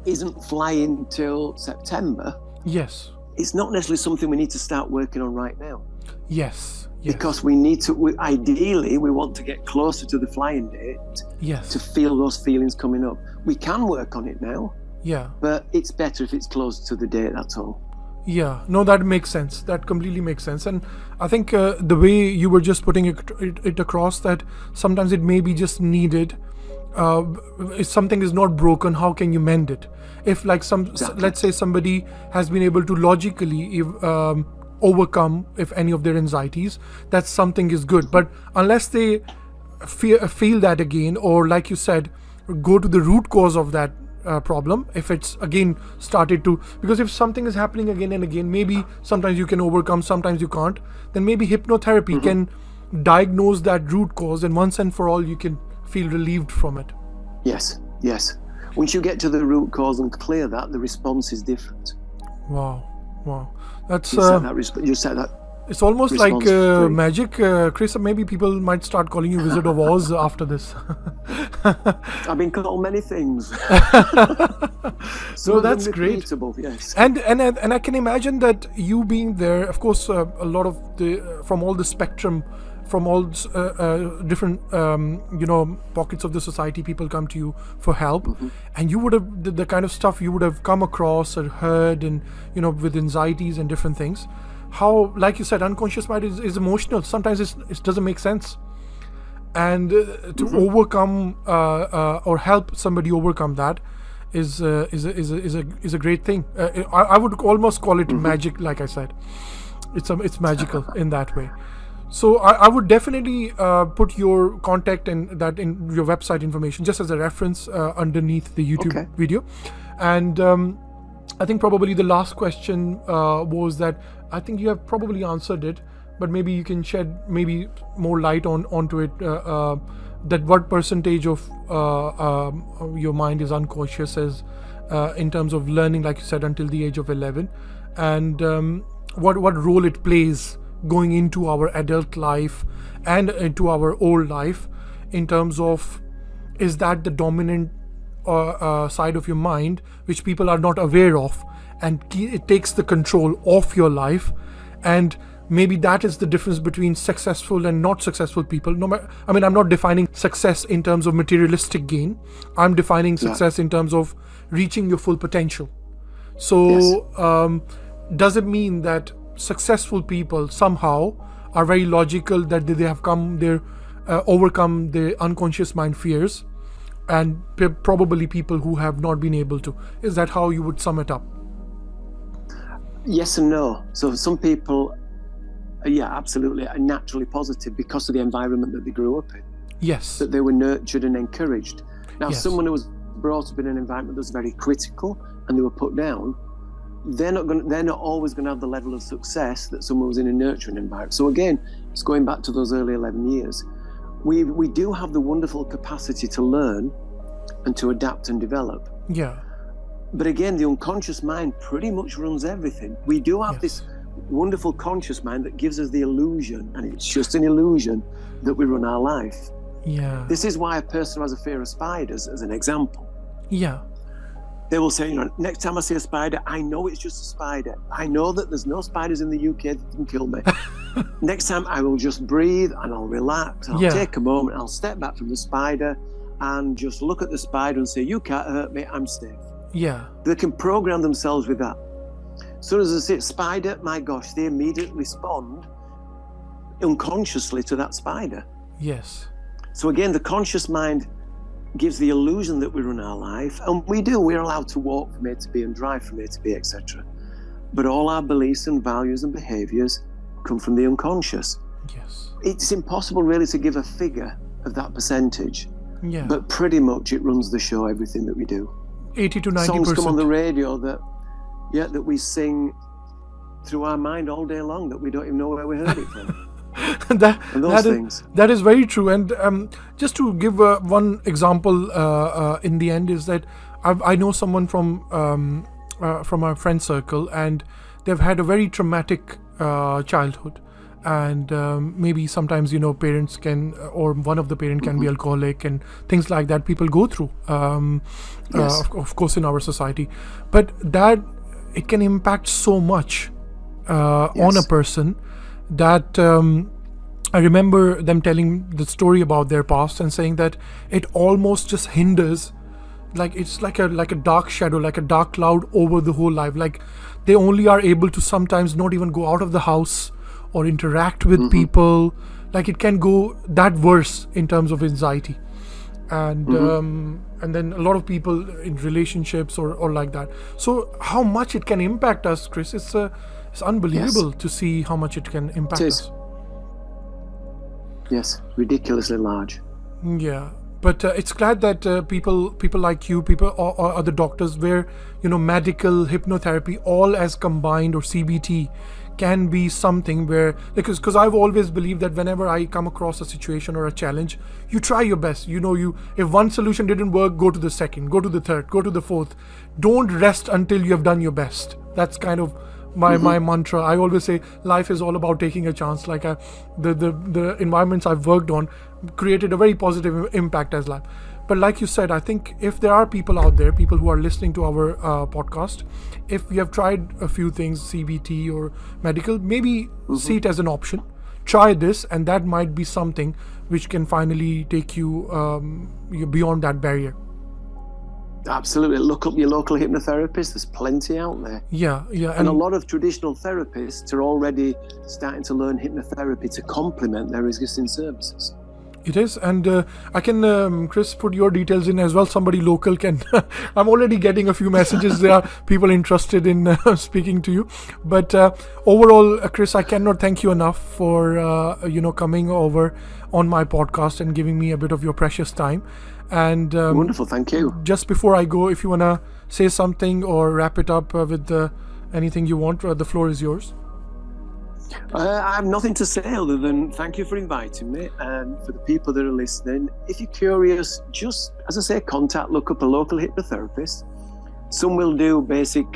Speaker 2: isn't flying till September,
Speaker 1: Yes.
Speaker 2: It's not necessarily something we need to start working on right now.
Speaker 1: Yes.
Speaker 2: Because we need to, ideally, we want to get closer to the flying date.
Speaker 1: Yes.
Speaker 2: To feel those feelings coming up. We can work on it now.
Speaker 1: Yeah.
Speaker 2: But it's better if it's close to the date, that's all.
Speaker 1: Yeah, no, that makes sense. That completely makes sense. And I think the way you were just putting it across, that sometimes it may be just needed. If something is not broken, how can you mend it? If like let's say somebody has been able to logically overcome if any of their anxieties, that something is good. But unless they feel that again, or like you said, go to the root cause of that problem, if it's again started to, because if something is happening again and again, maybe sometimes you can overcome, sometimes you can't, then maybe hypnotherapy can diagnose that root cause, and once and for all you can feel relieved from it.
Speaker 2: Yes. Once you get to the root cause and clear that, the response is different.
Speaker 1: Wow, that's
Speaker 2: you set that
Speaker 1: it's almost like magic, Chris. Maybe people might start calling you Wizard of Oz after this.
Speaker 2: I've been called many things.
Speaker 1: So that's great.
Speaker 2: Yes.
Speaker 1: And I can imagine that you being there, of course, a lot of from all the spectrum, from all different pockets of the society, people come to you for help, and you would have the kind of stuff you would have come across or heard, and with anxieties and different things. How, like you said, unconscious mind is emotional. Sometimes it doesn't make sense, and to overcome or help somebody overcome that is a great thing. I would almost call it magic. Like I said, it's magical in that way. So I would definitely put your contact and that in your website information just as a reference underneath the YouTube video. And I think probably the last question was that I think you have probably answered it, but maybe you can shed maybe more light onto it. That what percentage of your mind is unconscious as in terms of learning, like you said, until the age of 11, and what role it plays going into our adult life and into our old life, in terms of, is that the dominant side of your mind which people are not aware of, and it takes the control of your life, and maybe that is the difference between successful and not successful people. I'm not defining success in terms of materialistic gain. I'm defining success in terms of reaching your full potential. So does it mean that successful people somehow are very logical, that they have overcome the unconscious mind fears, and probably people who have not been able to? Is that how you would sum it up?
Speaker 2: Yes and no. So some people, absolutely, are naturally positive because of the environment that they grew up in.
Speaker 1: Yes.
Speaker 2: That they were nurtured and encouraged. Now, someone who was brought up in an environment that's very critical and they were put down, they're not always going to have the level of success that someone who's in a nurturing environment. So again, it's going back to those early 11 years. We do have the wonderful capacity to learn and to adapt and develop.
Speaker 1: Yeah.
Speaker 2: But again, the unconscious mind pretty much runs everything. We do have this wonderful conscious mind that gives us the illusion, and it's just an illusion, that we run our life.
Speaker 1: Yeah.
Speaker 2: This is why a person who has a fear of spiders, as an example, they will say, next time I see a spider, I know it's just a spider. I know that there's no spiders in the UK that can kill me. Next time I will just breathe and I'll relax. I'll take a moment. I'll step back from the spider and just look at the spider and say, you can't hurt me. I'm safe.
Speaker 1: Yeah.
Speaker 2: They can program themselves with that. As soon as they see a spider, my gosh, they immediately respond unconsciously to that spider.
Speaker 1: Yes.
Speaker 2: So again, the conscious mind gives the illusion that we run our life, and we're allowed to walk from A to B and drive from A to B, etc. But all our beliefs and values and behaviors come from the unconscious.
Speaker 1: Yes.
Speaker 2: It's impossible really to give a figure of that percentage.
Speaker 1: Yeah.
Speaker 2: But pretty much it runs the show, everything that we do.
Speaker 1: 80 to 90%.
Speaker 2: Songs come on the radio that we sing through our mind all day long, that we don't even know where we heard it from.
Speaker 1: That is very true. And just to give one example in the end, is that I know someone from our friend circle, and they've had a very traumatic childhood, and maybe sometimes parents can, or one of the parent can be alcoholic, and things like that people go through of course in our society. But that it can impact so much on a person that I remember them telling the story about their past and saying that it almost just hinders, like it's like a dark shadow, like a dark cloud over the whole life. Like they only are able to sometimes not even go out of the house or interact with people. Like it can go that worse in terms of anxiety. And then a lot of people in relationships or like that. So how much it can impact us, Chris, it's unbelievable to see how much it can impact us.
Speaker 2: Yes, ridiculously large.
Speaker 1: Yeah, but it's glad that people like you, people or other doctors, where medical hypnotherapy all as combined, or CBT, can be something where, because I've always believed that whenever I come across a situation or a challenge, you try your best. If one solution didn't work, go to the second, go to the third, go to the fourth. Don't rest until you have done your best. That's kind of my mantra. I always say life is all about taking a chance. Like the environments I've worked on created a very positive impact as life. But like you said, I think if there are people out there, people who are listening to our podcast, if you have tried a few things, CBT or medical, maybe see it as an option. Try this, and that might be something which can finally take you beyond that barrier.
Speaker 2: Absolutely. Look up your local hypnotherapist. There's plenty out there.
Speaker 1: Yeah.
Speaker 2: And a lot of traditional therapists are already starting to learn hypnotherapy to complement their existing services.
Speaker 1: It is, and I can, Chris, put your details in as well. Somebody local can. I'm already getting a few messages. There are people interested in speaking to you. But overall, Chris, I cannot thank you enough for coming over on my podcast and giving me a bit of your precious time. And
Speaker 2: wonderful, thank you.
Speaker 1: Just before I go, if you wanna say something or wrap it up with anything you want, the floor is yours.
Speaker 2: I have nothing to say other than thank you for inviting me, and for the people that are listening, if you're curious, just, as I say, look up a local hypnotherapist. Some will do basic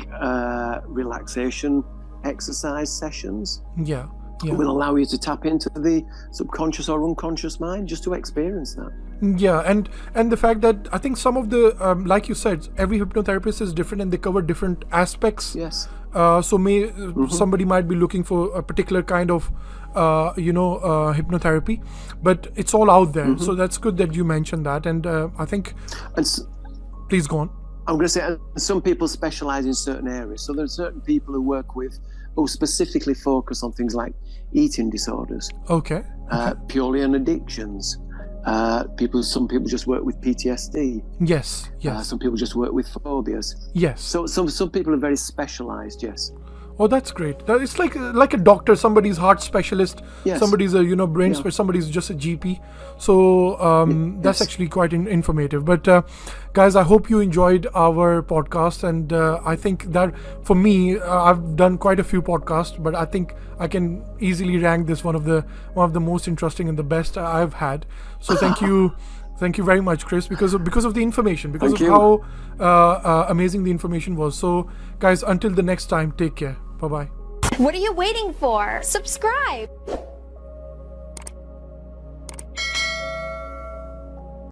Speaker 2: relaxation exercise sessions.
Speaker 1: Yeah.
Speaker 2: It will allow you to tap into the subconscious or unconscious mind just to experience that.
Speaker 1: Yeah, and the fact that I think some of the like you said, every hypnotherapist is different and they cover different aspects.
Speaker 2: Yes.
Speaker 1: So somebody might be looking for a particular kind of hypnotherapy, but it's all out there. So that's good that you mentioned that, and I think. Please go on.
Speaker 2: I'm going to say some people specialize in certain areas. So there are certain people who specifically focus on things like eating disorders.
Speaker 1: Okay.
Speaker 2: Purely on addictions. Some people just work with PTSD.
Speaker 1: Yes.
Speaker 2: Some people just work with phobias.
Speaker 1: Yes.
Speaker 2: So some people are very specialized. Yes.
Speaker 1: Oh, that's great. It's like a doctor. Somebody's heart specialist.
Speaker 2: Yes.
Speaker 1: Somebody's a brain specialist. Somebody's just a GP. So that's actually quite informative. But guys, I hope you enjoyed our podcast, and I think that for me, I've done quite a few podcasts, but I think I can easily rank this one of the most interesting and the best I've had. So thank you. Thank you very much, Chris, because of the information, because of how amazing the information was. So, guys, until the next time, take care. Bye-bye.
Speaker 3: What are you waiting for? Subscribe.